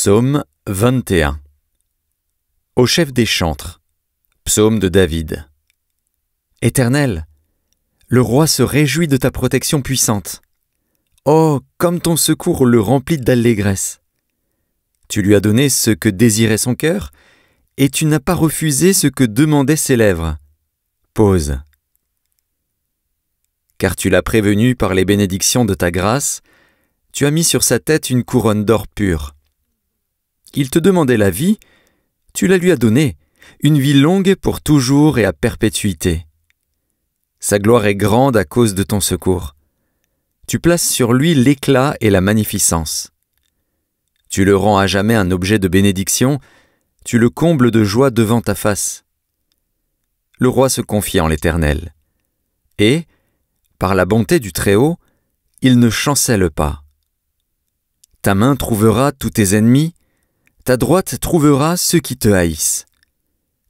Psaume 21. Au chef des chantres. Psaume de David. Éternel, le roi se réjouit de ta protection puissante. Oh, comme ton secours le remplit d'allégresse. Tu lui as donné ce que désirait son cœur, et tu n'as pas refusé ce que demandaient ses lèvres. Pause. Car tu l'as prévenu par les bénédictions de ta grâce, tu as mis sur sa tête une couronne d'or pur. Il te demandait la vie, tu la lui as donnée, une vie longue pour toujours et à perpétuité. Sa gloire est grande à cause de ton secours. Tu places sur lui l'éclat et la magnificence. Tu le rends à jamais un objet de bénédiction, tu le combles de joie devant ta face. Le roi se confie en l'Éternel. Et, par la bonté du Très-Haut, il ne chancelle pas. Ta main trouvera tous tes ennemis, ta droite trouvera ceux qui te haïssent.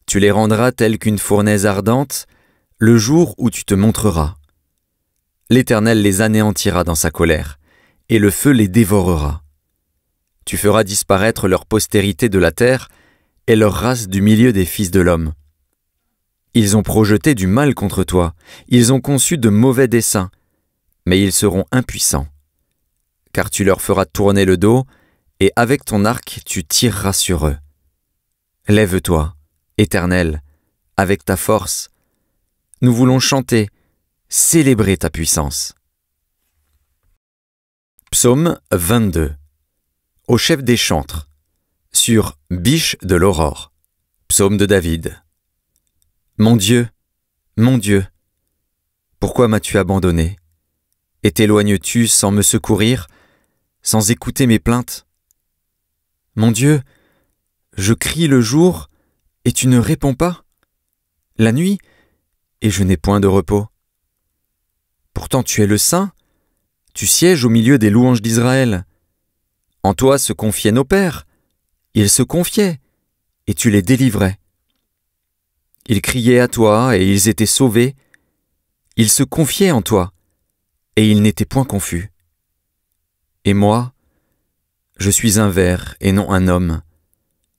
Tu les rendras tels qu'une fournaise ardente, le jour où tu te montreras. L'Éternel les anéantira dans sa colère, et le feu les dévorera. Tu feras disparaître leur postérité de la terre, et leur race du milieu des fils de l'homme. Ils ont projeté du mal contre toi, ils ont conçu de mauvais desseins, mais ils seront impuissants. Car tu leur feras tourner le dos, et avec ton arc tu tireras sur eux. Lève-toi, Éternel, avec ta force. Nous voulons chanter, célébrer ta puissance. Psaume 22. Au chef des chantres. Sur Biche de l'aurore. Psaume de David. Mon Dieu, pourquoi m'as-tu abandonné? Et t'éloignes-tu sans me secourir, sans écouter mes plaintes? Mon Dieu, je crie le jour, et tu ne réponds pas, la nuit, et je n'ai point de repos. Pourtant tu es le Saint, tu sièges au milieu des louanges d'Israël. En toi se confiaient nos pères, ils se confiaient, et tu les délivrais. Ils criaient à toi, et ils étaient sauvés. Ils se confiaient en toi, et ils n'étaient point confus. Et moi, je suis un ver et non un homme,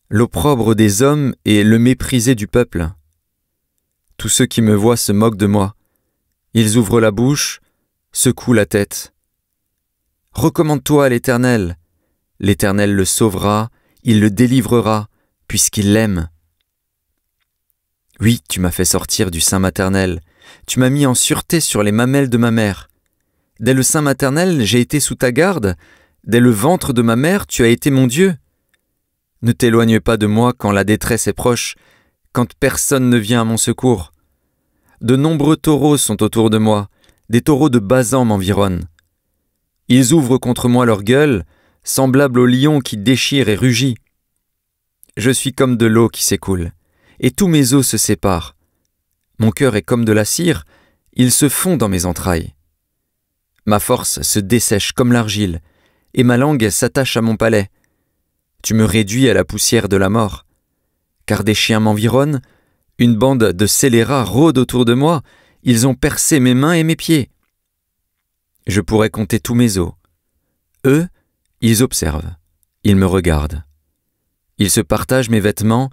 l'opprobre des hommes et le méprisé du peuple. Tous ceux qui me voient se moquent de moi. Ils ouvrent la bouche, secouent la tête. Recommande-toi à l'Éternel. L'Éternel le sauvera, il le délivrera, puisqu'il l'aime. Oui, tu m'as fait sortir du sein maternel. Tu m'as mis en sûreté sur les mamelles de ma mère. Dès le sein maternel, j'ai été sous ta garde. Dès le ventre de ma mère, tu as été mon Dieu. Ne t'éloigne pas de moi quand la détresse est proche, quand personne ne vient à mon secours. De nombreux taureaux sont autour de moi, des taureaux de Basan m'environnent. Ils ouvrent contre moi leur gueule, semblables au lion qui déchire et rugit. Je suis comme de l'eau qui s'écoule, et tous mes os se séparent. Mon cœur est comme de la cire, il se fond dans mes entrailles. Ma force se dessèche comme l'argile, et ma langue s'attache à mon palais. Tu me réduis à la poussière de la mort. Car des chiens m'environnent, une bande de scélérats rôde autour de moi, ils ont percé mes mains et mes pieds. Je pourrais compter tous mes os. Eux, ils observent, ils me regardent. Ils se partagent mes vêtements,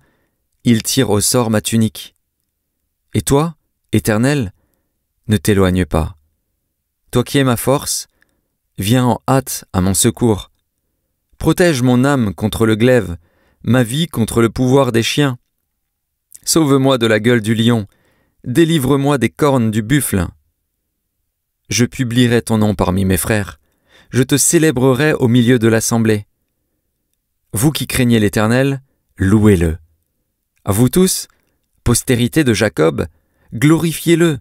ils tirent au sort ma tunique. Et toi, Éternel, ne t'éloigne pas. Toi qui es ma force, viens en hâte à mon secours. Protège mon âme contre le glaive, ma vie contre le pouvoir des chiens. Sauve-moi de la gueule du lion, délivre-moi des cornes du buffle. Je publierai ton nom parmi mes frères, je te célébrerai au milieu de l'assemblée. Vous qui craignez l'Éternel, louez-le. Vous tous, postérité de Jacob, glorifiez-le.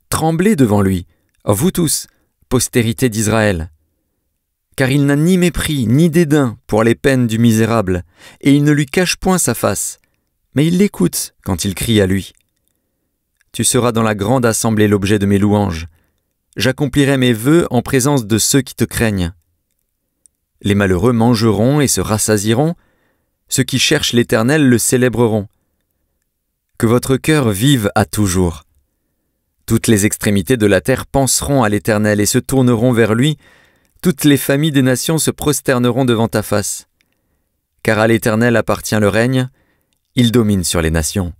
Tremblez devant lui, vous tous, postérité d'Israël. Car il n'a ni mépris ni dédain pour les peines du misérable, et il ne lui cache point sa face, mais il l'écoute quand il crie à lui. Tu seras dans la grande assemblée l'objet de mes louanges. J'accomplirai mes vœux en présence de ceux qui te craignent. Les malheureux mangeront et se rassasieront, ceux qui cherchent l'Éternel le célébreront. Que votre cœur vive à toujours. Toutes les extrémités de la terre penseront à l'Éternel et se tourneront vers lui. Toutes les familles des nations se prosterneront devant ta face. car à l'Éternel appartient le règne, il domine sur les nations.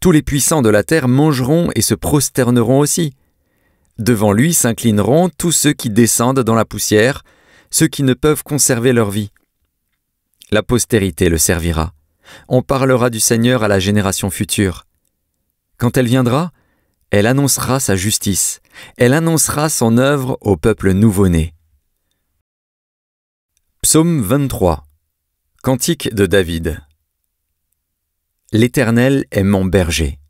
Tous les puissants de la terre mangeront et se prosterneront aussi. Devant lui s'inclineront tous ceux qui descendent dans la poussière, ceux qui ne peuvent conserver leur vie. La postérité le servira. On parlera du Seigneur à la génération future. Quand elle viendra, elle annoncera sa justice. Elle annoncera son œuvre au peuple nouveau-né. Psaume 23. Cantique de David. L'Éternel est mon berger.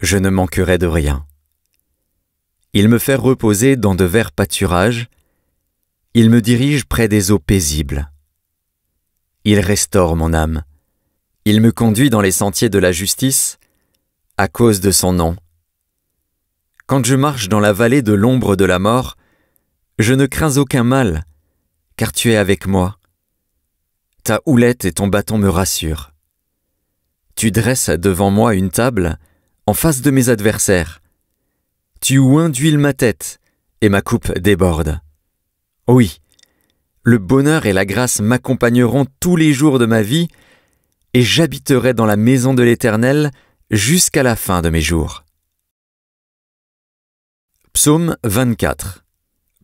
Je ne manquerai de rien. Il me fait reposer dans de verts pâturages. Il me dirige près des eaux paisibles. Il restaure mon âme. Il me conduit dans les sentiers de la justice, à cause de son nom. Quand je marche dans la vallée de l'ombre de la mort, je ne crains aucun mal, car tu es avec moi. Ta houlette et ton bâton me rassurent. Tu dresses devant moi une table, en face de mes adversaires. Tu oins d'huile ma tête, et ma coupe déborde. Oui, le bonheur et la grâce m'accompagneront tous les jours de ma vie, et j'habiterai dans la maison de l'Éternel jusqu'à la fin de mes jours. Psaume 24.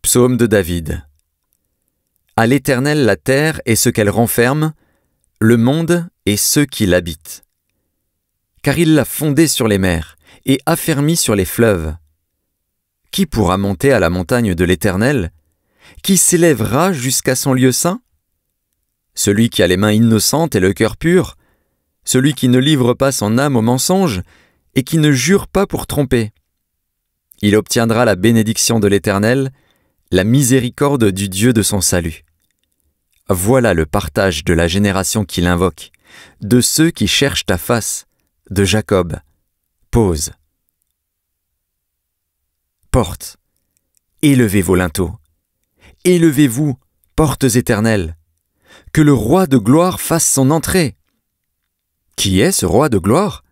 Psaume de David. À l'Éternel la terre et ce qu'elle renferme, le monde et ceux qui l'habitent. Car il l'a fondée sur les mers et affermi sur les fleuves. Qui pourra monter à la montagne de l'Éternel? Qui s'élèvera jusqu'à son lieu saint? Celui qui a les mains innocentes et le cœur pur, celui qui ne livre pas son âme au mensonge et qui ne jure pas pour tromper. Il obtiendra la bénédiction de l'Éternel, la miséricorde du Dieu de son salut. Voilà le partage de la génération qui l'invoque, de ceux qui cherchent ta face, de Jacob. Pause. Portes, élevez vos linteaux. Élevez-vous, portes éternelles. Que le roi de gloire fasse son entrée. Qui est ce roi de gloire?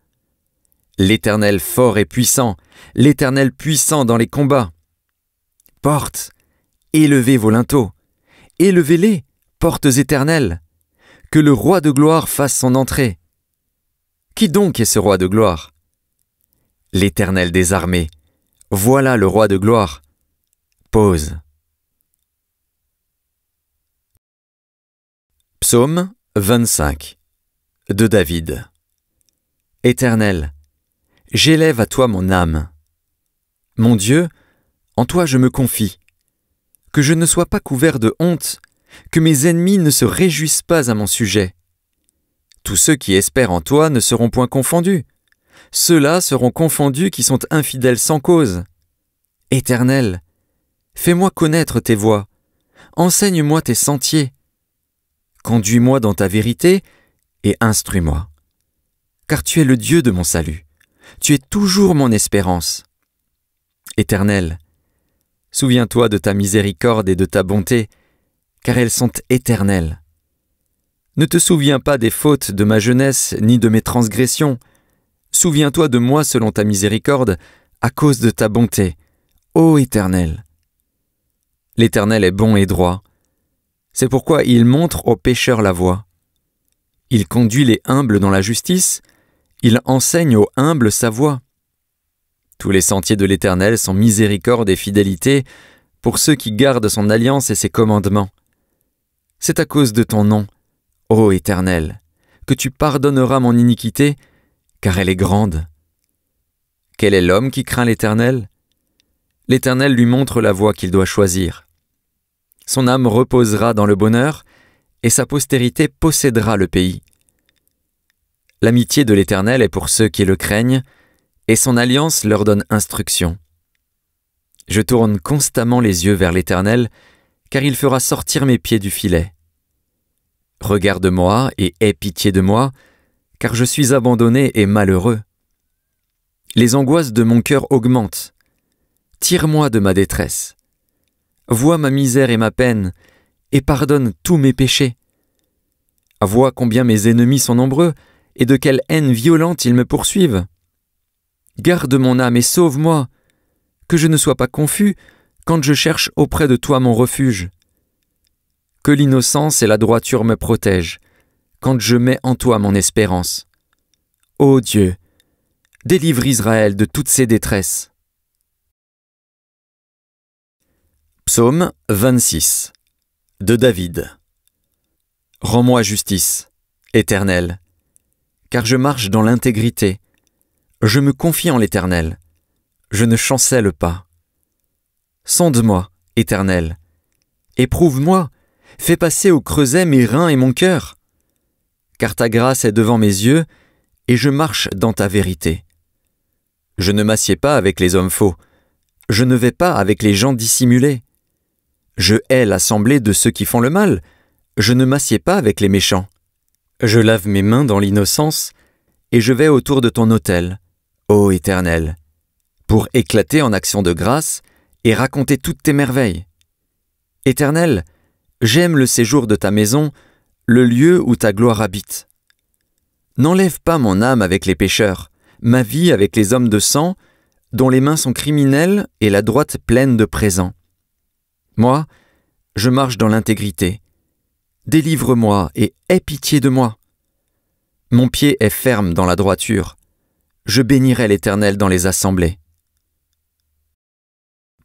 L'Éternel fort et puissant, l'Éternel puissant dans les combats. Portes, élevez vos linteaux. Élevez-les, portes éternelles. Que le roi de gloire fasse son entrée. Qui donc est ce roi de gloire? L'Éternel des armées. Voilà le roi de gloire. Pause. Psaume 25 de David. Éternel, j'élève à toi mon âme. Mon Dieu, en toi je me confie. Que je ne sois pas couvert de honte, que mes ennemis ne se réjouissent pas à mon sujet. Tous ceux qui espèrent en toi ne seront point confondus. Ceux-là seront confondus qui sont infidèles sans cause. Éternel, fais-moi connaître tes voies. Enseigne-moi tes sentiers. Conduis-moi dans ta vérité et instruis-moi. Car tu es le Dieu de mon salut. Tu es toujours mon espérance. Éternel, souviens-toi de ta miséricorde et de ta bonté, car elles sont éternelles. Ne te souviens pas des fautes de ma jeunesse ni de mes transgressions. Souviens-toi de moi selon ta miséricorde, à cause de ta bonté, ô Éternel. L'Éternel est bon et droit. C'est pourquoi il montre aux pécheurs la voie. Il conduit les humbles dans la justice, il enseigne aux humbles sa voie. Tous les sentiers de l'Éternel sont miséricorde et fidélité pour ceux qui gardent son alliance et ses commandements. C'est à cause de ton nom, ô Éternel, que tu pardonneras mon iniquité, car elle est grande. Quel est l'homme qui craint l'Éternel? L'Éternel lui montre la voie qu'il doit choisir. Son âme reposera dans le bonheur, et sa postérité possédera le pays. L'amitié de l'Éternel est pour ceux qui le craignent, et son alliance leur donne instruction. Je tourne constamment les yeux vers l'Éternel, car il fera sortir mes pieds du filet. Regarde-moi et aie pitié de moi, car je suis abandonné et malheureux. Les angoisses de mon cœur augmentent. Tire-moi de ma détresse. Vois ma misère et ma peine, et pardonne tous mes péchés. Vois combien mes ennemis sont nombreux, et de quelle haine violente ils me poursuivent. Garde mon âme et sauve-moi, que je ne sois pas confus quand je cherche auprès de toi mon refuge. Que l'innocence et la droiture me protègent, quand je mets en toi mon espérance. Ô Dieu, délivre Israël de toutes ses détresses. Psaume 26 de David. Rends-moi justice, Éternel, car je marche dans l'intégrité. Je me confie en l'Éternel. Je ne chancelle pas. Sonde-moi, Éternel. Éprouve-moi. Fais passer au creuset mes reins et mon cœur. Car ta grâce est devant mes yeux, et je marche dans ta vérité. Je ne m'assieds pas avec les hommes faux. Je ne vais pas avec les gens dissimulés. Je hais l'assemblée de ceux qui font le mal. Je ne m'assieds pas avec les méchants. Je lave mes mains dans l'innocence, et je vais autour de ton autel, ô Éternel, pour éclater en action de grâce et raconter toutes tes merveilles. Éternel, j'aime le séjour de ta maison, le lieu où ta gloire habite. N'enlève pas mon âme avec les pécheurs, ma vie avec les hommes de sang, dont les mains sont criminelles et la droite pleine de présents. Moi, je marche dans l'intégrité. Délivre-moi et aie pitié de moi. Mon pied est ferme dans la droiture. Je bénirai l'Éternel dans les assemblées.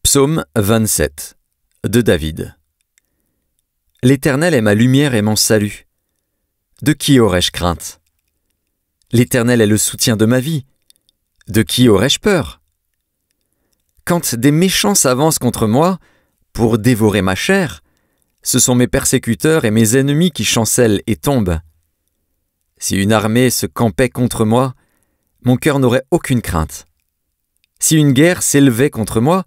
Psaume 27 de David. L'Éternel est ma lumière et mon salut. De qui aurais-je crainte? L'Éternel est le soutien de ma vie. De qui aurais-je peur? Quand des méchants s'avancent contre moi pour dévorer ma chair, ce sont mes persécuteurs et mes ennemis qui chancellent et tombent. Si une armée se campait contre moi, mon cœur n'aurait aucune crainte. Si une guerre s'élevait contre moi,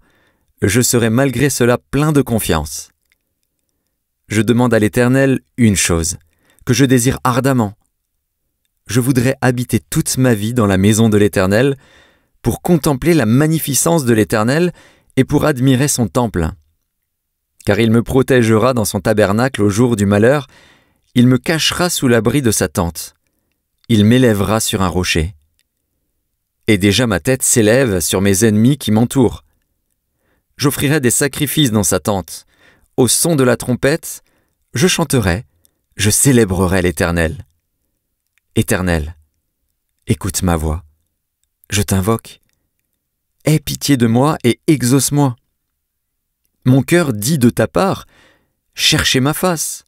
je serais malgré cela plein de confiance. Je demande à l'Éternel une chose, que je désire ardemment. Je voudrais habiter toute ma vie dans la maison de l'Éternel, pour contempler la magnificence de l'Éternel et pour admirer son temple. Car il me protégera dans son tabernacle au jour du malheur, il me cachera sous l'abri de sa tente. Il m'élèvera sur un rocher. Et déjà ma tête s'élève sur mes ennemis qui m'entourent. J'offrirai des sacrifices dans sa tente. Au son de la trompette, je chanterai, je célébrerai l'Éternel. Éternel, écoute ma voix. Je t'invoque. Aie pitié de moi et exauce-moi. Mon cœur dit de ta part, cherchez ma face.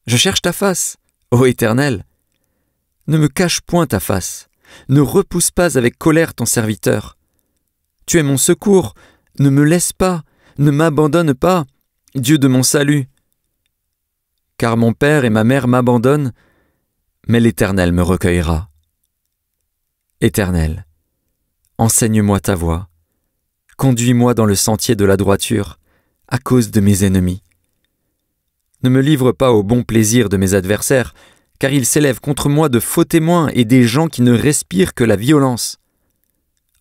Je cherche ta face, ô Éternel. Ne me cache point ta face. Ne repousse pas avec colère ton serviteur. Tu es mon secours. Ne me laisse pas. Ne m'abandonne pas, Dieu de mon salut. Car mon père et ma mère m'abandonnent, mais l'Éternel me recueillera. Éternel, enseigne-moi ta voie. Conduis-moi dans le sentier de la droiture, à cause de mes ennemis. Ne me livre pas au bon plaisir de mes adversaires, car ils s'élèvent contre moi de faux témoins et des gens qui ne respirent que la violence.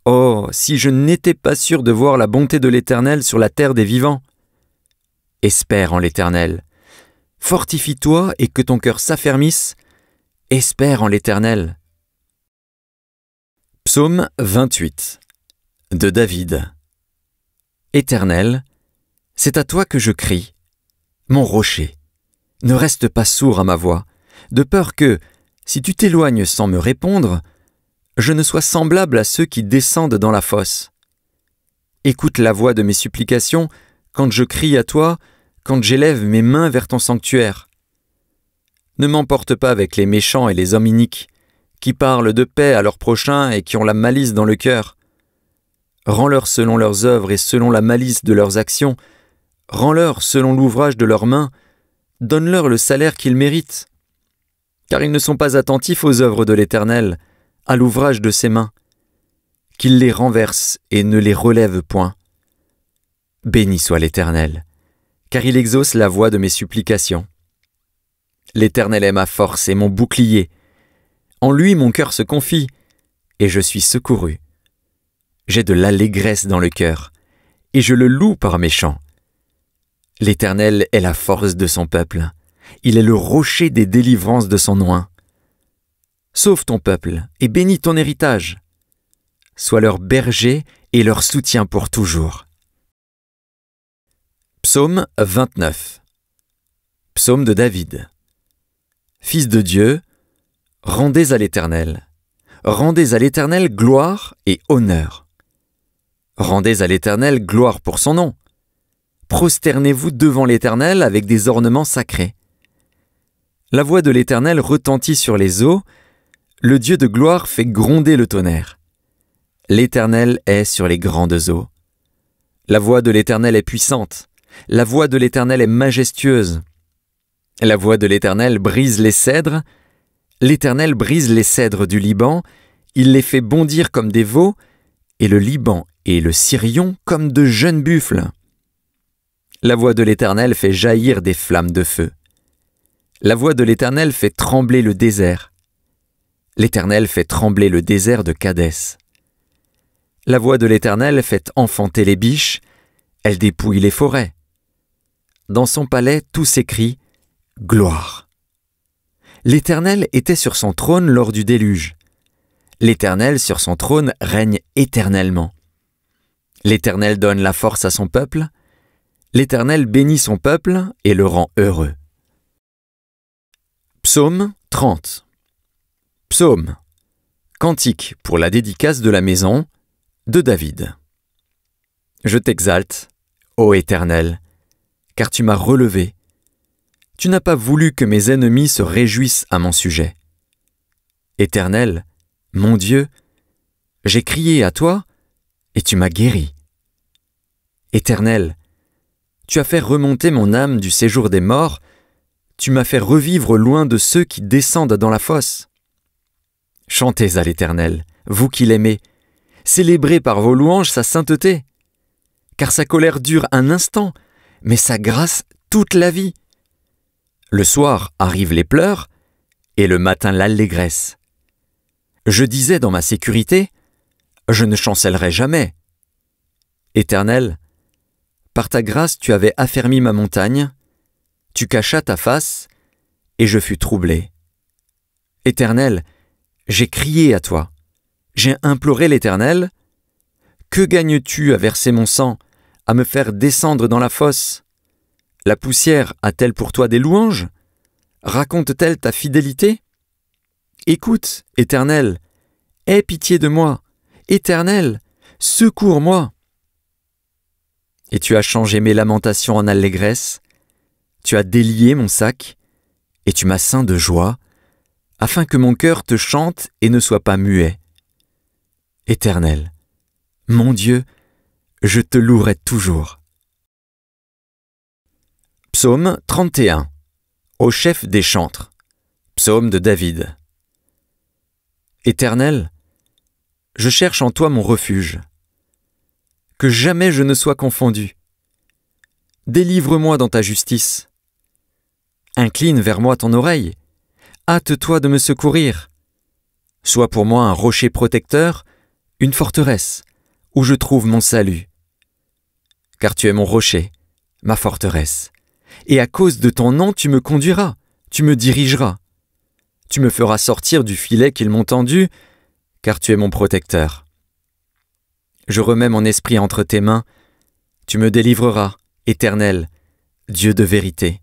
Oh, si je n'étais pas sûr de voir la bonté de l'Éternel sur la terre des vivants. Espère en l'Éternel. Fortifie-toi et que ton cœur s'affermisse. Espère en l'Éternel. Psaume 28 de David. Éternel, c'est à toi que je crie, mon rocher. Ne reste pas sourd à ma voix, de peur que, si tu t'éloignes sans me répondre, je ne sois semblable à ceux qui descendent dans la fosse. Écoute la voix de mes supplications quand je crie à toi, quand j'élève mes mains vers ton sanctuaire. Ne m'emporte pas avec les méchants et les hommes iniques, qui parlent de paix à leurs prochains et qui ont la malice dans le cœur. Rends-leur selon leurs œuvres et selon la malice de leurs actions. Rends-leur selon l'ouvrage de leurs mains. Donne-leur le salaire qu'ils méritent. Car ils ne sont pas attentifs aux œuvres de l'Éternel, à l'ouvrage de ses mains. Qu'il les renverse et ne les relève point. Béni soit l'Éternel, car il exauce la voix de mes supplications. L'Éternel est ma force et mon bouclier. En lui mon cœur se confie, et je suis secouru. J'ai de l'allégresse dans le cœur, et je le loue par mes chants. L'Éternel est la force de son peuple. Il est le rocher des délivrances de son oint. Sauve ton peuple et bénis ton héritage. Sois leur berger et leur soutien pour toujours. Psaume 29. Psaume de David. Fils de Dieu, rendez à l'Éternel gloire et honneur. Rendez à l'Éternel gloire pour son nom. Prosternez-vous devant l'Éternel avec des ornements sacrés. La voix de l'Éternel retentit sur les eaux, le Dieu de gloire fait gronder le tonnerre. L'Éternel est sur les grandes eaux. La voix de l'Éternel est puissante, la voix de l'Éternel est majestueuse. La voix de l'Éternel brise les cèdres, l'Éternel brise les cèdres du Liban, il les fait bondir comme des veaux, et le Liban et le Sirion comme de jeunes buffles. La voix de l'Éternel fait jaillir des flammes de feu. La voix de l'Éternel fait trembler le désert. L'Éternel fait trembler le désert de Kadès. La voix de l'Éternel fait enfanter les biches, elle dépouille les forêts. Dans son palais, tout s'écrie « Gloire ». L'Éternel était sur son trône lors du déluge. L'Éternel sur son trône règne éternellement. L'Éternel donne la force à son peuple. L'Éternel bénit son peuple et le rend heureux. Psaume 30. Psaume. Cantique pour la dédicace de la maison de David. Je t'exalte, ô Éternel, car tu m'as relevé. Tu n'as pas voulu que mes ennemis se réjouissent à mon sujet. Éternel, mon Dieu, j'ai crié à toi et tu m'as guéri. Éternel, tu as fait remonter mon âme du séjour des morts, tu m'as fait revivre loin de ceux qui descendent dans la fosse. Chantez à l'Éternel, vous qui l'aimez, célébrez par vos louanges sa sainteté, car sa colère dure un instant, mais sa grâce toute la vie. Le soir arrivent les pleurs, et le matin l'allégresse. Je disais dans ma sécurité, je ne chancellerai jamais. Éternel, par ta grâce tu avais affermi ma montagne, tu cachas ta face, et je fus troublé. Éternel, j'ai crié à toi, j'ai imploré l'Éternel. Que gagnes-tu à verser mon sang, à me faire descendre dans la fosse? La poussière a-t-elle pour toi des louanges? Raconte-t-elle ta fidélité? Écoute, Éternel, aie pitié de moi. Éternel, secours-moi. Et tu as changé mes lamentations en allégresse, tu as délié mon sac, et tu m'as ceint de joie, afin que mon cœur te chante et ne soit pas muet. Éternel, mon Dieu, je te louerai toujours. Psaume 31. Au chef des chantres. Psaume de David. Éternel, je cherche en toi mon refuge. Que jamais je ne sois confondu. Délivre-moi dans ta justice. Incline vers moi ton oreille. Hâte-toi de me secourir. Sois pour moi un rocher protecteur, une forteresse, où je trouve mon salut. Car tu es mon rocher, ma forteresse. Et à cause de ton nom, tu me conduiras, tu me dirigeras. Tu me feras sortir du filet qu'ils m'ont tendu, car tu es mon protecteur. Je remets mon esprit entre tes mains, tu me délivreras, Éternel, Dieu de vérité.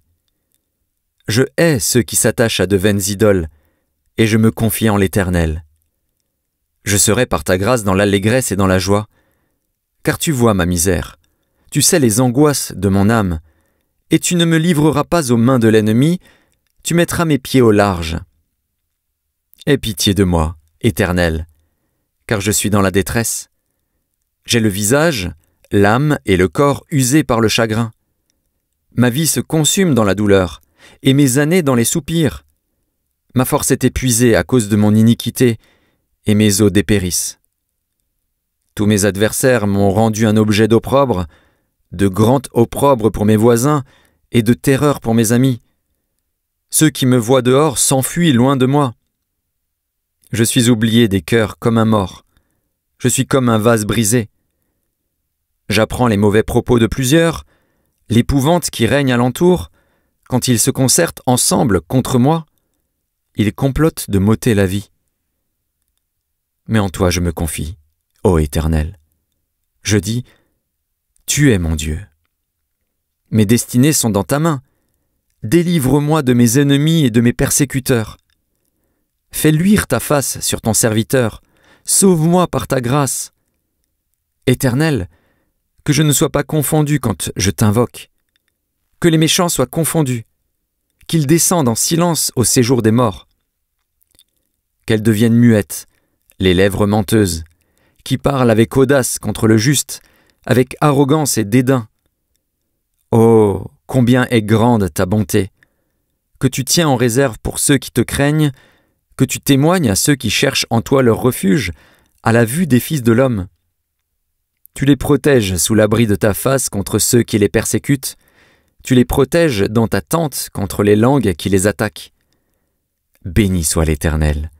Je hais ceux qui s'attachent à de vaines idoles, et je me confie en l'Éternel. Je serai par ta grâce dans l'allégresse et dans la joie, car tu vois ma misère, tu sais les angoisses de mon âme, et tu ne me livreras pas aux mains de l'ennemi, tu mettras mes pieds au large. Aie pitié de moi, Éternel, car je suis dans la détresse. J'ai le visage, l'âme et le corps usés par le chagrin. Ma vie se consume dans la douleur, et mes années dans les soupirs. Ma force est épuisée à cause de mon iniquité, et mes os dépérissent. Tous mes adversaires m'ont rendu un objet d'opprobre, de grand opprobre pour mes voisins, et de terreur pour mes amis. Ceux qui me voient dehors s'enfuient loin de moi. Je suis oublié des cœurs comme un mort. Je suis comme un vase brisé. J'apprends les mauvais propos de plusieurs, l'épouvante qui règne alentour. Quand ils se concertent ensemble contre moi, ils complotent de m'ôter la vie. Mais en toi je me confie, ô Éternel. Je dis, tu es mon Dieu. Mes destinées sont dans ta main. Délivre-moi de mes ennemis et de mes persécuteurs. Fais luire ta face sur ton serviteur. Sauve-moi par ta grâce. Éternel, que je ne sois pas confondu quand je t'invoque. Que les méchants soient confondus. Qu'ils descendent en silence au séjour des morts. Qu'elles deviennent muettes, les lèvres menteuses, qui parlent avec audace contre le juste, avec arrogance et dédain. Oh, combien est grande ta bonté, que tu tiens en réserve pour ceux qui te craignent, que tu témoignes à ceux qui cherchent en toi leur refuge, à la vue des fils de l'homme. Tu les protèges sous l'abri de ta face contre ceux qui les persécutent, tu les protèges dans ta tente contre les langues qui les attaquent. Béni soit l'Éternel,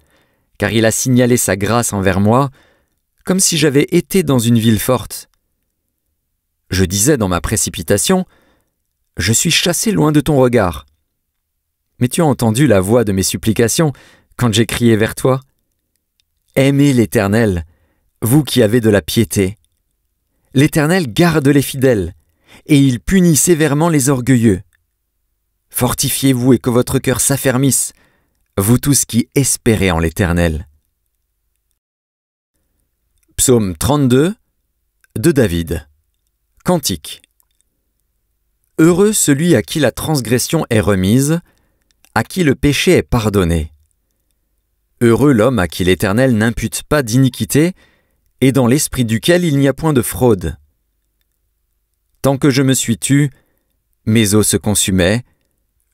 car il a signalé sa grâce envers moi, comme si j'avais été dans une ville forte. Je disais dans ma précipitation, « Je suis chassé loin de ton regard. » Mais tu as entendu la voix de mes supplications quand j'ai crié vers toi. Aimez l'Éternel, vous qui avez de la piété. L'Éternel garde les fidèles, et il punit sévèrement les orgueilleux. Fortifiez-vous et que votre cœur s'affermisse, vous tous qui espérez en l'Éternel. Psaume 32 de David. Cantique. Heureux celui à qui la transgression est remise, à qui le péché est pardonné. Heureux l'homme à qui l'Éternel n'impute pas d'iniquité, et dans l'esprit duquel il n'y a point de fraude. Tant que je me suis tu, mes os se consumaient,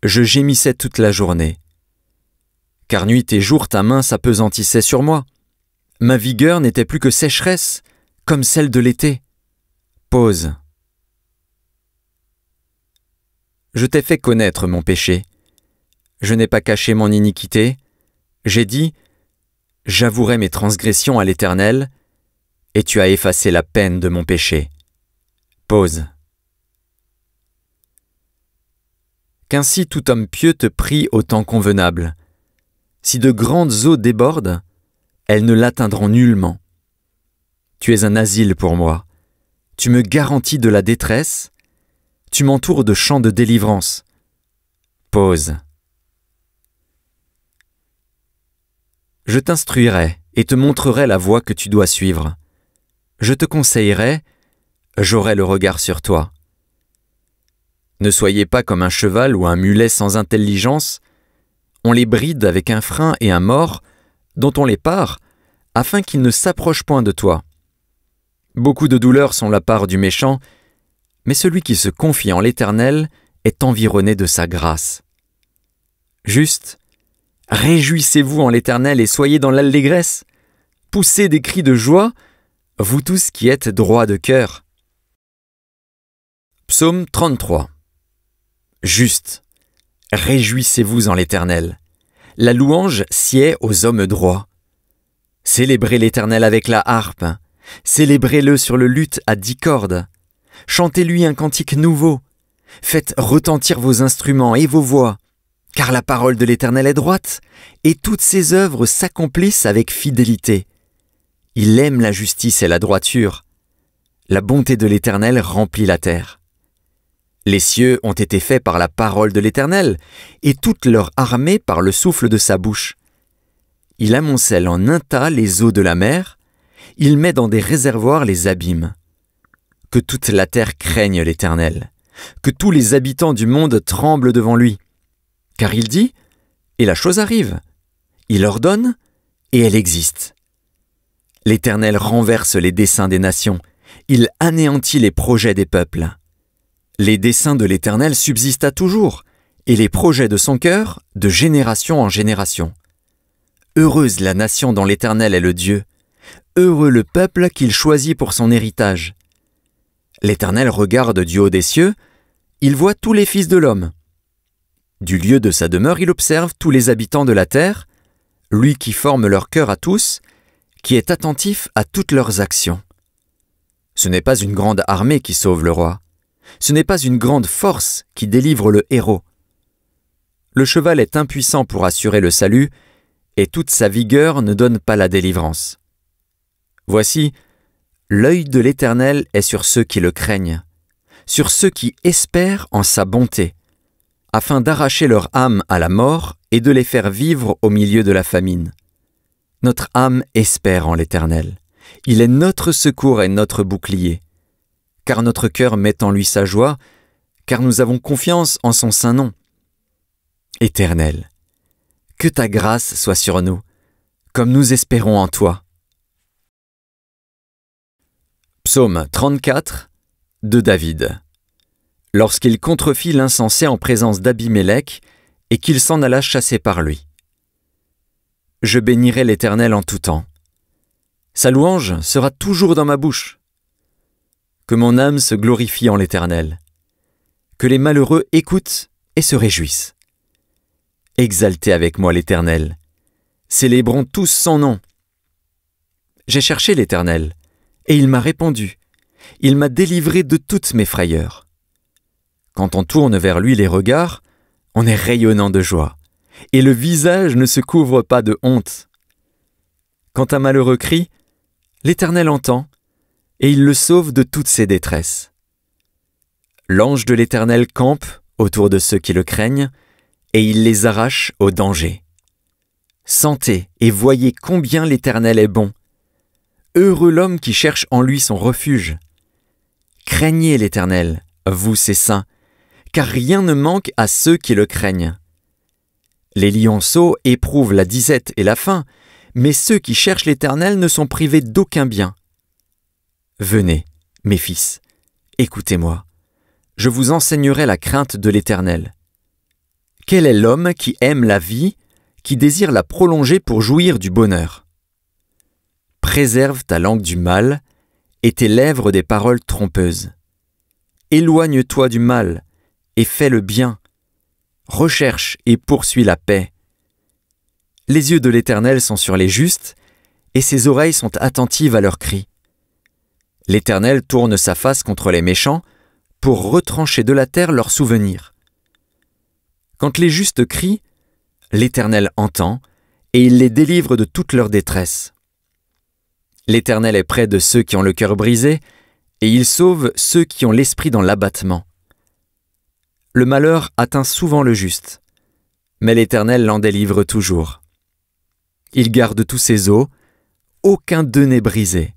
je gémissais toute la journée. Car nuit et jour ta main s'apesantissait sur moi. Ma vigueur n'était plus que sécheresse, comme celle de l'été. Pause. Je t'ai fait connaître mon péché. Je n'ai pas caché mon iniquité. J'ai dit, j'avouerai mes transgressions à l'Éternel, et tu as effacé la peine de mon péché. Pause. Qu'ainsi tout homme pieux te prie au temps convenable. Si de grandes eaux débordent, elles ne l'atteindront nullement. Tu es un asile pour moi. Tu me garantis de la détresse. Tu m'entoures de chants de délivrance. Pause. Je t'instruirai et te montrerai la voie que tu dois suivre. Je te conseillerai, j'aurai le regard sur toi. Ne soyez pas comme un cheval ou un mulet sans intelligence. On les bride avec un frein et un mors, dont on les pare, afin qu'ils ne s'approchent point de toi. Beaucoup de douleurs sont la part du méchant, mais celui qui se confie en l'Éternel est environné de sa grâce. Juste, réjouissez-vous en l'Éternel et soyez dans l'allégresse. Poussez des cris de joie, vous tous qui êtes droits de cœur. Psaume 33. Juste, réjouissez-vous en l'Éternel. La louange sied aux hommes droits. Célébrez l'Éternel avec la harpe. Célébrez-le sur le luth à 10 cordes. Chantez-lui un cantique nouveau. Faites retentir vos instruments et vos voix. Car la parole de l'Éternel est droite, et toutes ses œuvres s'accomplissent avec fidélité. Il aime la justice et la droiture. La bonté de l'Éternel remplit la terre. Les cieux ont été faits par la parole de l'Éternel, et toute leur armée par le souffle de sa bouche. Il amoncelle en un tas les eaux de la mer, il met dans des réservoirs les abîmes. Que toute la terre craigne l'Éternel, que tous les habitants du monde tremblent devant lui. Car il dit, et la chose arrive. Il ordonne, et elle existe. L'Éternel renverse les desseins des nations, il anéantit les projets des peuples. Les desseins de l'Éternel subsistent à toujours, et les projets de son cœur de génération en génération. Heureuse la nation dont l'Éternel est le Dieu, heureux le peuple qu'il choisit pour son héritage. L'Éternel regarde du haut des cieux, il voit tous les fils de l'homme. Du lieu de sa demeure, il observe tous les habitants de la terre, lui qui forme leur cœur à tous, qui est attentif à toutes leurs actions. Ce n'est pas une grande armée qui sauve le roi, ce n'est pas une grande force qui délivre le héros. Le cheval est impuissant pour assurer le salut, et toute sa vigueur ne donne pas la délivrance. Voici, l'œil de l'Éternel est sur ceux qui le craignent, sur ceux qui espèrent en sa bonté, afin d'arracher leur âme à la mort et de les faire vivre au milieu de la famine. Notre âme espère en l'Éternel. Il est notre secours et notre bouclier. Car notre cœur met en lui sa joie, car nous avons confiance en son saint nom. Éternel, que ta grâce soit sur nous, comme nous espérons en toi. Psaume 34 de David. Lorsqu'il contrefit l'insensé en présence d'Abimélec et qu'il s'en alla chasser par lui. Je bénirai l'Éternel en tout temps. Sa louange sera toujours dans ma bouche. Que mon âme se glorifie en l'Éternel. Que les malheureux écoutent et se réjouissent. Exaltez avec moi l'Éternel. Célébrons tous son nom. J'ai cherché l'Éternel, et il m'a répondu. Il m'a délivré de toutes mes frayeurs. Quand on tourne vers lui les regards, on est rayonnant de joie, et le visage ne se couvre pas de honte. Quand un malheureux crie, l'Éternel entend, et il le sauve de toutes ses détresses. L'ange de l'Éternel campe autour de ceux qui le craignent, et il les arrache au danger. Sentez et voyez combien l'Éternel est bon. Heureux l'homme qui cherche en lui son refuge. Craignez l'Éternel, vous ses saints, car rien ne manque à ceux qui le craignent. Les lionceaux éprouvent la disette et la faim, mais ceux qui cherchent l'Éternel ne sont privés d'aucun bien. Venez, mes fils, écoutez-moi. Je vous enseignerai la crainte de l'Éternel. Quel est l'homme qui aime la vie, qui désire la prolonger pour jouir du bonheur? Préserve ta langue du mal et tes lèvres des paroles trompeuses. Éloigne-toi du mal et fais le bien. Recherche et poursuis la paix. Les yeux de l'Éternel sont sur les justes et ses oreilles sont attentives à leurs cris. L'Éternel tourne sa face contre les méchants pour retrancher de la terre leurs souvenirs. Quand les justes crient, l'Éternel entend et il les délivre de toute leur détresse. L'Éternel est près de ceux qui ont le cœur brisé et il sauve ceux qui ont l'esprit dans l'abattement. Le malheur atteint souvent le juste, mais l'Éternel l'en délivre toujours. Il garde tous ses os, aucun d'eux n'est brisé.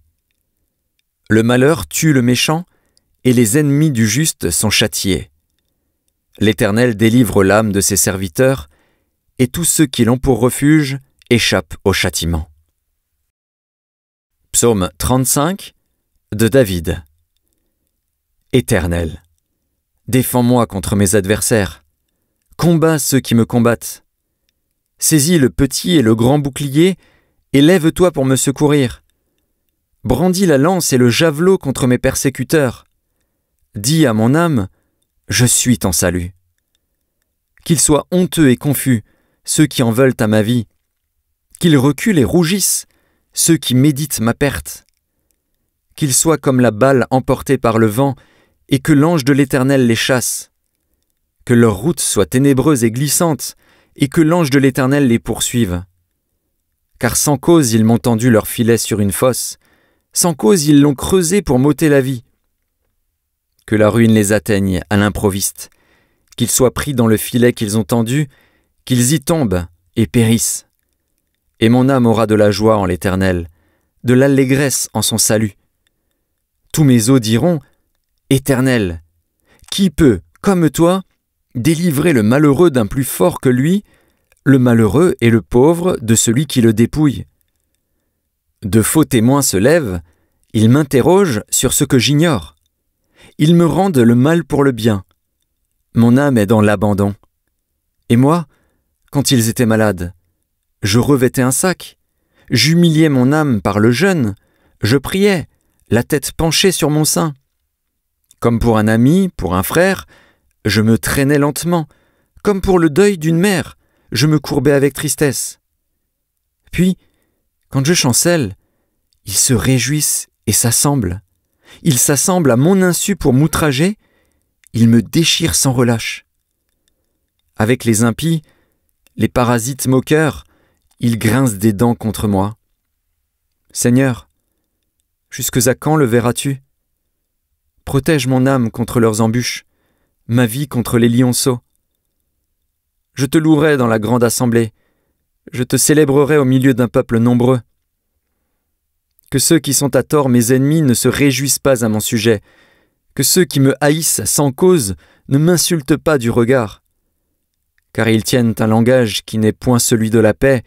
Le malheur tue le méchant, et les ennemis du juste sont châtiés. L'Éternel délivre l'âme de ses serviteurs, et tous ceux qui l'ont pour refuge échappent au châtiment. Psaume 35 de David. Éternel, défends-moi contre mes adversaires. Combats ceux qui me combattent. Saisis le petit et le grand bouclier, et lève-toi pour me secourir. Brandis la lance et le javelot contre mes persécuteurs. Dis à mon âme, je suis ton salut. Qu'ils soient honteux et confus, ceux qui en veulent à ma vie. Qu'ils reculent et rougissent, ceux qui méditent ma perte. Qu'ils soient comme la balle emportée par le vent, et que l'ange de l'Éternel les chasse. Que leur route soit ténébreuse et glissante, et que l'ange de l'Éternel les poursuive. Car sans cause ils m'ont tendu leur filet sur une fosse, sans cause ils l'ont creusé pour m'ôter la vie. Que la ruine les atteigne à l'improviste, qu'ils soient pris dans le filet qu'ils ont tendu, qu'ils y tombent et périssent. Et mon âme aura de la joie en l'Éternel, de l'allégresse en son salut. Tous mes os diront, Éternel, qui peut, comme toi, délivrer le malheureux d'un plus fort que lui, le malheureux et le pauvre de celui qui le dépouille? De faux témoins se lèvent, ils m'interrogent sur ce que j'ignore. Ils me rendent le mal pour le bien. Mon âme est dans l'abandon. Et moi, quand ils étaient malades, je revêtais un sac, j'humiliais mon âme par le jeûne, je priais, la tête penchée sur mon sein. Comme pour un ami, pour un frère, je me traînais lentement, comme pour le deuil d'une mère, je me courbais avec tristesse. Puis, quand je chancelle, ils se réjouissent et s'assemblent. Ils s'assemblent à mon insu pour m'outrager, ils me déchirent sans relâche. Avec les impies, les parasites moqueurs, ils grincent des dents contre moi. Seigneur, jusque à quand le verras-tu? Protège mon âme contre leurs embûches, ma vie contre les lionceaux. Je te louerai dans la grande assemblée. Je te célébrerai au milieu d'un peuple nombreux. Que ceux qui sont à tort mes ennemis ne se réjouissent pas à mon sujet. Que ceux qui me haïssent sans cause ne m'insultent pas du regard. Car ils tiennent un langage qui n'est point celui de la paix.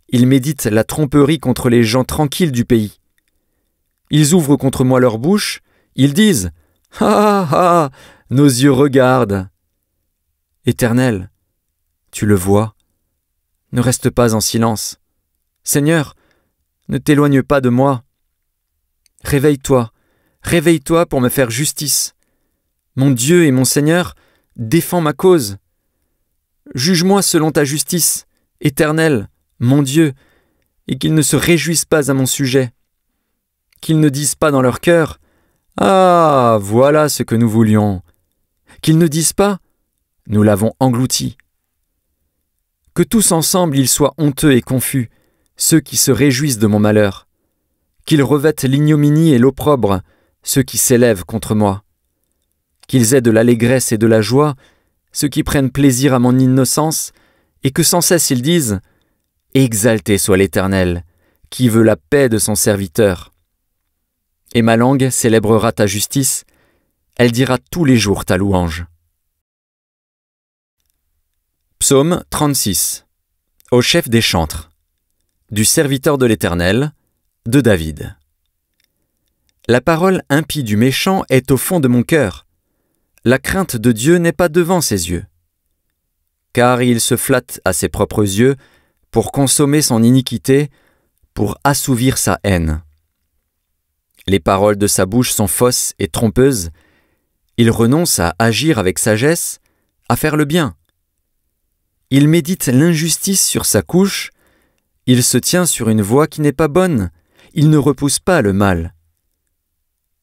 Ils méditent la tromperie contre les gens tranquilles du pays. Ils ouvrent contre moi leur bouche. Ils disent « Ah ah, nos yeux regardent !» Éternel, tu le vois. Ne reste pas en silence. Seigneur, ne t'éloigne pas de moi. Réveille-toi, réveille-toi pour me faire justice. Mon Dieu et mon Seigneur, défends ma cause. Juge-moi selon ta justice, Éternel, mon Dieu, et qu'ils ne se réjouissent pas à mon sujet. Qu'ils ne disent pas dans leur cœur « Ah, voilà ce que nous voulions !» Qu'ils ne disent pas « Nous l'avons englouti !» Que tous ensemble ils soient honteux et confus, ceux qui se réjouissent de mon malheur. Qu'ils revêtent l'ignominie et l'opprobre, ceux qui s'élèvent contre moi. Qu'ils aient de l'allégresse et de la joie, ceux qui prennent plaisir à mon innocence, et que sans cesse ils disent « Exalté soit l'Éternel, qui veut la paix de son serviteur. » Et ma langue célébrera ta justice, elle dira tous les jours ta louange. Psaume 36. Au chef des chantres. Du serviteur de l'Éternel, de David. La parole impie du méchant est au fond de mon cœur. La crainte de Dieu n'est pas devant ses yeux. Car il se flatte à ses propres yeux pour consommer son iniquité, pour assouvir sa haine. Les paroles de sa bouche sont fausses et trompeuses. Il renonce à agir avec sagesse, à faire le bien. Il médite l'injustice sur sa couche. Il se tient sur une voie qui n'est pas bonne. Il ne repousse pas le mal.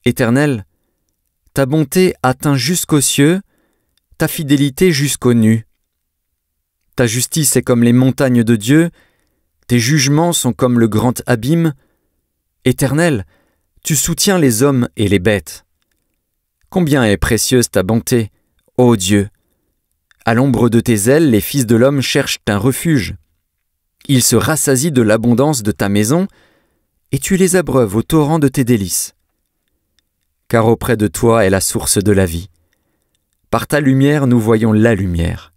Éternel, ta bonté atteint jusqu'aux cieux, ta fidélité jusqu'aux nues. Ta justice est comme les montagnes de Dieu, tes jugements sont comme le grand abîme. Éternel, tu soutiens les hommes et les bêtes. Combien est précieuse ta bonté, ô Dieu! À l'ombre de tes ailes, les fils de l'homme cherchent un refuge. Ils se rassasient de l'abondance de ta maison, et tu les abreuves au torrent de tes délices. Car auprès de toi est la source de la vie. Par ta lumière, nous voyons la lumière.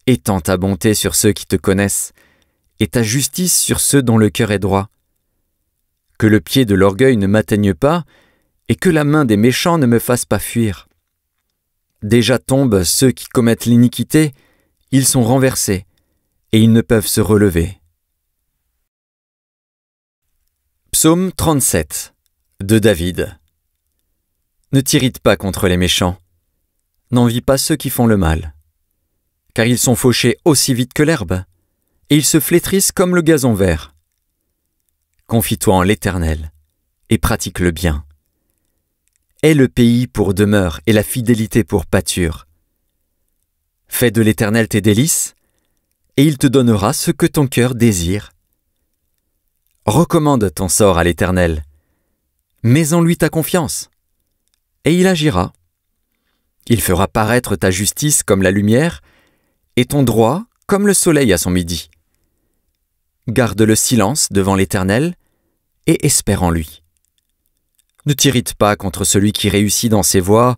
Étends ta bonté sur ceux qui te connaissent, et ta justice sur ceux dont le cœur est droit. Que le pied de l'orgueil ne m'atteigne pas, et que la main des méchants ne me fasse pas fuir. Déjà tombent ceux qui commettent l'iniquité, ils sont renversés, et ils ne peuvent se relever. Psaume 37, de David. Ne t'irrite pas contre les méchants, n'envie pas ceux qui font le mal, car ils sont fauchés aussi vite que l'herbe, et ils se flétrissent comme le gazon vert. Confie-toi en l'Éternel, et pratique le bien. Aie le pays pour demeure et la fidélité pour pâture. Fais de l'Éternel tes délices, et il te donnera ce que ton cœur désire. Recommande ton sort à l'Éternel, mets en lui ta confiance, et il agira. Il fera paraître ta justice comme la lumière, et ton droit comme le soleil à son midi. Garde le silence devant l'Éternel, et espère en lui. Ne t'irrite pas contre celui qui réussit dans ses voies,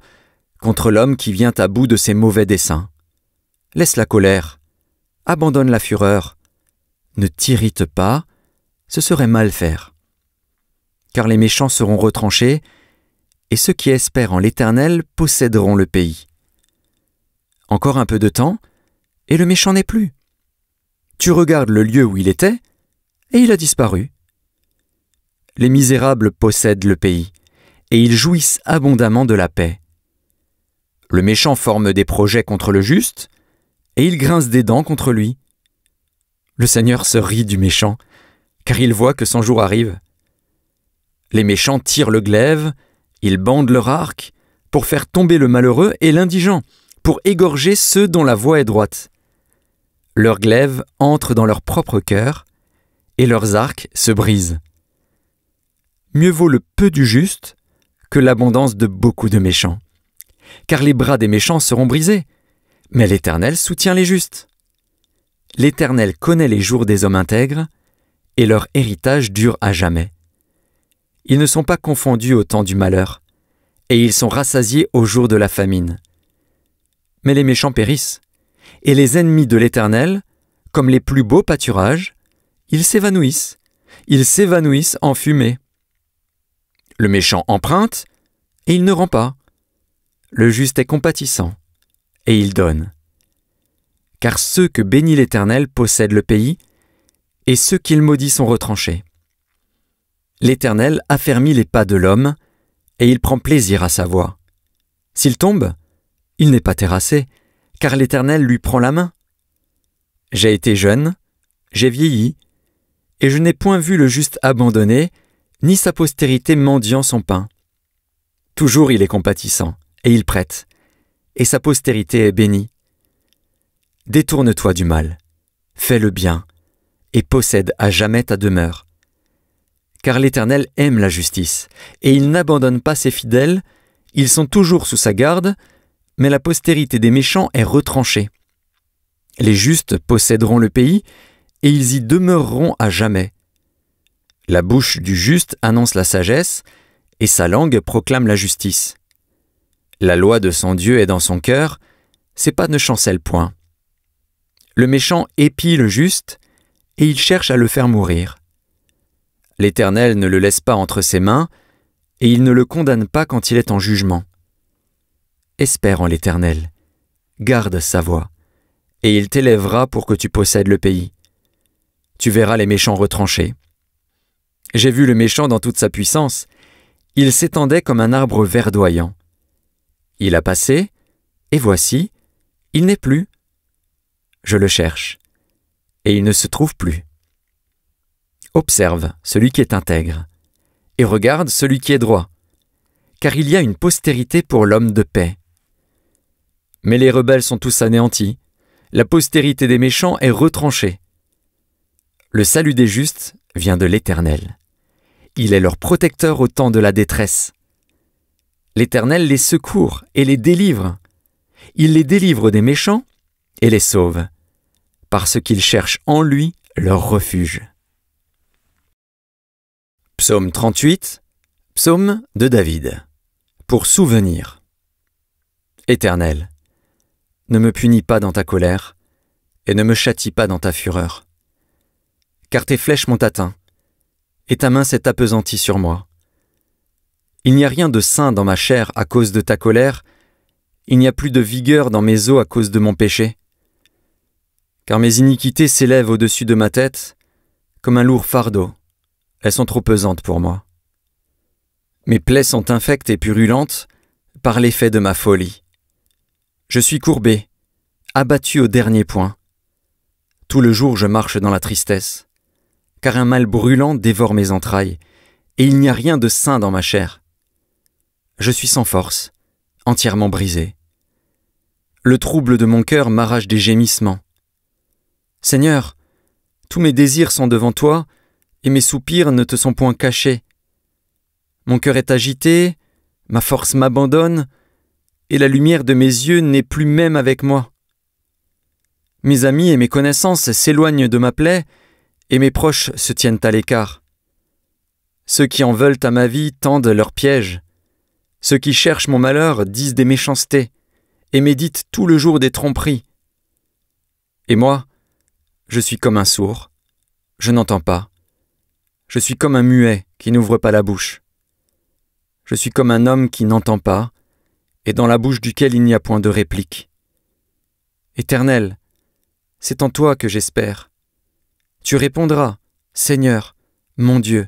contre l'homme qui vient à bout de ses mauvais desseins. Laisse la colère, abandonne la fureur. Ne t'irrite pas, ce serait mal faire. Car les méchants seront retranchés, et ceux qui espèrent en l'Éternel posséderont le pays. Encore un peu de temps, et le méchant n'est plus. Tu regardes le lieu où il était, et il a disparu. Les misérables possèdent le pays, et ils jouissent abondamment de la paix. Le méchant forme des projets contre le juste, et il grince des dents contre lui. Le Seigneur se rit du méchant, car il voit que son jour arrive. Les méchants tirent le glaive, ils bandent leur arc, pour faire tomber le malheureux et l'indigent, pour égorger ceux dont la voie est droite. Leurs glaives entrent dans leur propre cœur, et leurs arcs se brisent. Mieux vaut le peu du juste que l'abondance de beaucoup de méchants. Car les bras des méchants seront brisés, mais l'Éternel soutient les justes. L'Éternel connaît les jours des hommes intègres, et leur héritage dure à jamais. Ils ne sont pas confondus au temps du malheur, et ils sont rassasiés au jour de la famine. Mais les méchants périssent, et les ennemis de l'Éternel, comme les plus beaux pâturages, ils s'évanouissent en fumée. Le méchant emprunte, et il ne rend pas. Le juste est compatissant, et il donne. Car ceux que bénit l'Éternel possèdent le pays, et ceux qu'il maudit sont retranchés. L'Éternel affermit les pas de l'homme, et il prend plaisir à sa voie. S'il tombe, il n'est pas terrassé, car l'Éternel lui prend la main. J'ai été jeune, j'ai vieilli, et je n'ai point vu le juste abandonné, ni sa postérité mendiant son pain. Toujours il est compatissant, et il prête, et sa postérité est bénie. Détourne-toi du mal, fais le bien, et possède à jamais ta demeure. Car l'Éternel aime la justice, et il n'abandonne pas ses fidèles, ils sont toujours sous sa garde, mais la postérité des méchants est retranchée. Les justes posséderont le pays, et ils y demeureront à jamais. La bouche du juste annonce la sagesse, et sa langue proclame la justice. La loi de son Dieu est dans son cœur, ses pas ne chancellent point. Le méchant épie le juste, et il cherche à le faire mourir. L'Éternel ne le laisse pas entre ses mains, et il ne le condamne pas quand il est en jugement. Espère en l'Éternel, garde sa voie, et il t'élèvera pour que tu possèdes le pays. Tu verras les méchants retranchés. J'ai vu le méchant dans toute sa puissance, il s'étendait comme un arbre verdoyant. Il a passé, et voici, il n'est plus. Je le cherche, et il ne se trouve plus. Observe celui qui est intègre, et regarde celui qui est droit, car il y a une postérité pour l'homme de paix. Mais les rebelles sont tous anéantis, la postérité des méchants est retranchée. Le salut des justes vient de l'Éternel. Il est leur protecteur au temps de la détresse. L'Éternel les secourt et les délivre. Il les délivre des méchants et les sauve, parce qu'ils cherchent en lui leur refuge. Psaume 38, psaume de David. Pour souvenir. Éternel, ne me punis pas dans ta colère, et ne me châtie pas dans ta fureur. Car tes flèches m'ont atteint, et ta main s'est appesantie sur moi. Il n'y a rien de sain dans ma chair à cause de ta colère, il n'y a plus de vigueur dans mes os à cause de mon péché. Car mes iniquités s'élèvent au-dessus de ma tête, comme un lourd fardeau. Elles sont trop pesantes pour moi. Mes plaies sont infectes et purulentes par l'effet de ma folie. Je suis courbé, abattu au dernier point. Tout le jour je marche dans la tristesse, car un mal brûlant dévore mes entrailles, et il n'y a rien de sain dans ma chair. Je suis sans force, entièrement brisé. Le trouble de mon cœur m'arrache des gémissements. Seigneur, tous mes désirs sont devant toi, et mes soupirs ne te sont point cachés. Mon cœur est agité, ma force m'abandonne, et la lumière de mes yeux n'est plus même avec moi. Mes amis et mes connaissances s'éloignent de ma plaie, et mes proches se tiennent à l'écart. Ceux qui en veulent à ma vie tendent leurs pièges. Ceux qui cherchent mon malheur disent des méchancetés, et méditent tout le jour des tromperies. Et moi, je suis comme un sourd, je n'entends pas. Je suis comme un muet qui n'ouvre pas la bouche. Je suis comme un homme qui n'entend pas, et dans la bouche duquel il n'y a point de réplique. Éternel, c'est en toi que j'espère. Tu répondras, Seigneur, mon Dieu.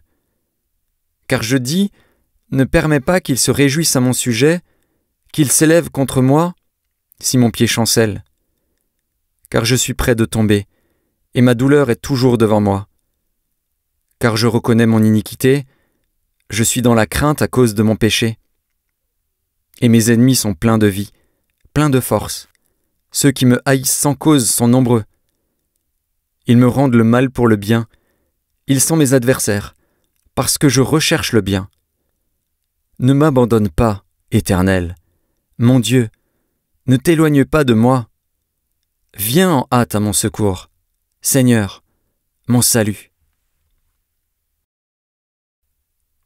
Car je dis, ne permets pas qu'il se réjouisse à mon sujet, qu'il s'élève contre moi, si mon pied chancelle. Car je suis près de tomber, et ma douleur est toujours devant moi. Car je reconnais mon iniquité, je suis dans la crainte à cause de mon péché. Et mes ennemis sont pleins de vie, pleins de force. Ceux qui me haïssent sans cause sont nombreux. Ils me rendent le mal pour le bien. Ils sont mes adversaires, parce que je recherche le bien. Ne m'abandonne pas, Éternel. Mon Dieu, ne t'éloigne pas de moi. Viens en hâte à mon secours. Seigneur, mon salut.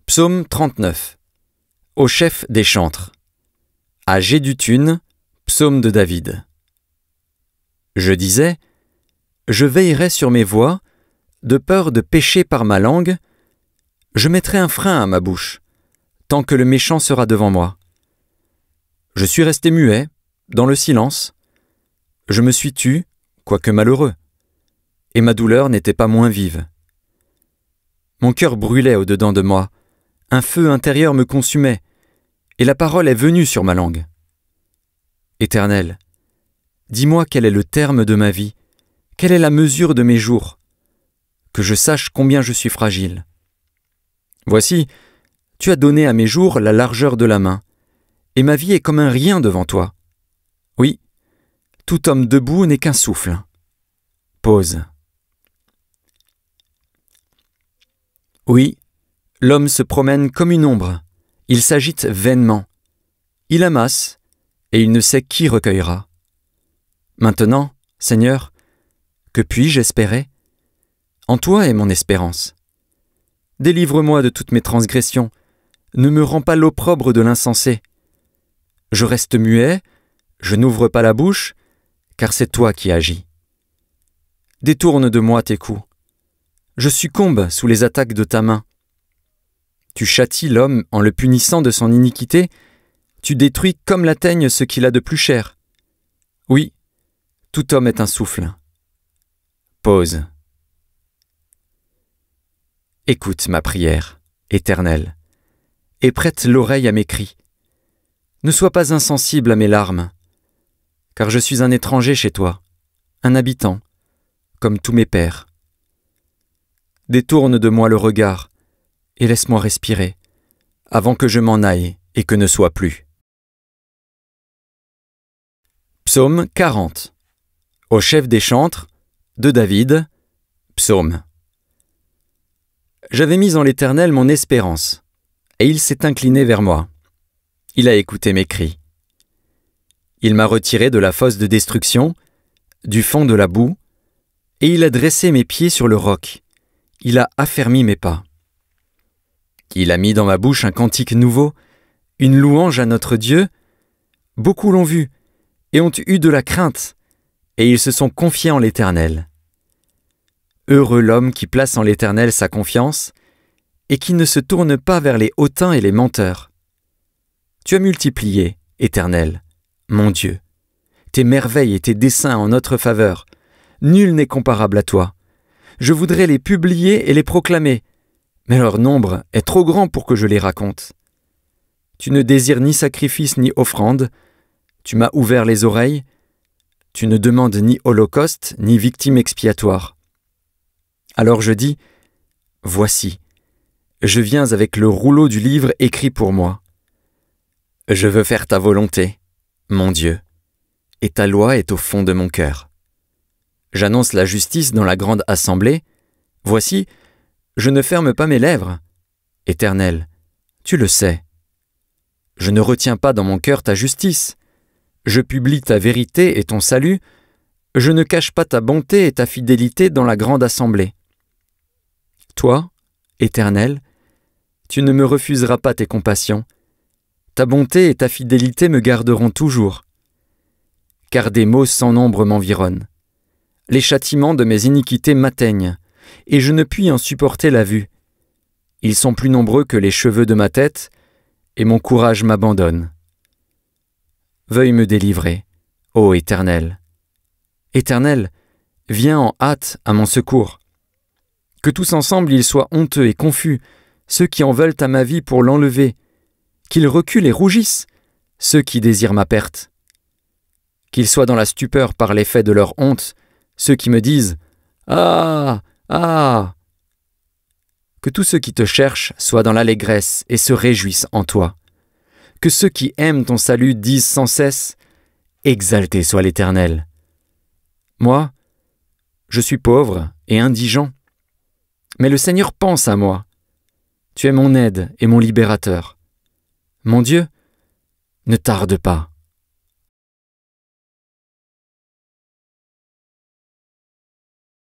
Psaume 39. Au chef des chantres. À Géduthune, psaume de David. Je disais, je veillerai sur mes voies, de peur de pécher par ma langue, je mettrai un frein à ma bouche, tant que le méchant sera devant moi. Je suis resté muet, dans le silence. Je me suis tu, quoique malheureux, et ma douleur n'était pas moins vive. Mon cœur brûlait au-dedans de moi, un feu intérieur me consumait, et la parole est venue sur ma langue. Éternel, dis-moi quel est le terme de ma vie, quelle est la mesure de mes jours, que je sache combien je suis fragile. Voici, tu as donné à mes jours la largeur de la main, et ma vie est comme un rien devant toi. Oui, tout homme debout n'est qu'un souffle. Pause. Oui, l'homme se promène comme une ombre, il s'agite vainement. Il amasse, et il ne sait qui recueillera. Maintenant, Seigneur, que puis-je espérer? En toi est mon espérance. Délivre-moi de toutes mes transgressions, ne me rends pas l'opprobre de l'insensé. Je reste muet, je n'ouvre pas la bouche, car c'est toi qui agis. Détourne de moi tes coups. Je succombe sous les attaques de ta main. Tu châties l'homme en le punissant de son iniquité, tu détruis comme la teigne ce qu'il a de plus cher. Oui, tout homme est un souffle. Pause. Écoute ma prière, Éternel, et prête l'oreille à mes cris. Ne sois pas insensible à mes larmes, car je suis un étranger chez toi, un habitant, comme tous mes pères. Détourne de moi le regard, et laisse-moi respirer, avant que je m'en aille et que ne sois plus. Psaume 40. Au chef des chantres, de David, psaume. J'avais mis en l'Éternel mon espérance, et il s'est incliné vers moi. Il a écouté mes cris. Il m'a retiré de la fosse de destruction, du fond de la boue, et il a dressé mes pieds sur le roc. Il a affermi mes pas. Il a mis dans ma bouche un cantique nouveau, une louange à notre Dieu. Beaucoup l'ont vu, et ont eu de la crainte, et ils se sont confiés en l'Éternel. Heureux l'homme qui place en l'Éternel sa confiance, et qui ne se tourne pas vers les hautains et les menteurs. Tu as multiplié, Éternel, mon Dieu, tes merveilles et tes desseins en notre faveur. Nul n'est comparable à toi. Je voudrais les publier et les proclamer, mais leur nombre est trop grand pour que je les raconte. Tu ne désires ni sacrifice ni offrande, tu m'as ouvert les oreilles, tu ne demandes ni holocauste ni victime expiatoire. Alors je dis, voici, je viens avec le rouleau du livre écrit pour moi. Je veux faire ta volonté, mon Dieu, et ta loi est au fond de mon cœur. J'annonce la justice dans la grande assemblée. Voici, je ne ferme pas mes lèvres. Éternel, tu le sais. Je ne retiens pas dans mon cœur ta justice. Je publie ta vérité et ton salut. Je ne cache pas ta bonté et ta fidélité dans la grande assemblée. Toi, Éternel, tu ne me refuseras pas tes compassions. Ta bonté et ta fidélité me garderont toujours. Car des maux sans nombre m'environnent. Les châtiments de mes iniquités m'atteignent, et je ne puis en supporter la vue. Ils sont plus nombreux que les cheveux de ma tête, et mon courage m'abandonne. Veuille me délivrer, ô Éternel. Éternel, viens en hâte à mon secours. Que tous ensemble ils soient honteux et confus, ceux qui en veulent à ma vie pour l'enlever, qu'ils reculent et rougissent, ceux qui désirent ma perte. Qu'ils soient dans la stupeur par l'effet de leur honte, ceux qui me disent « Ah, ah !» Que tous ceux qui te cherchent soient dans l'allégresse et se réjouissent en toi. Que ceux qui aiment ton salut disent sans cesse « Exalté soit l'Éternel !» Moi, je suis pauvre et indigent, mais le Seigneur pense à moi. Tu es mon aide et mon libérateur. Mon Dieu, ne tarde pas.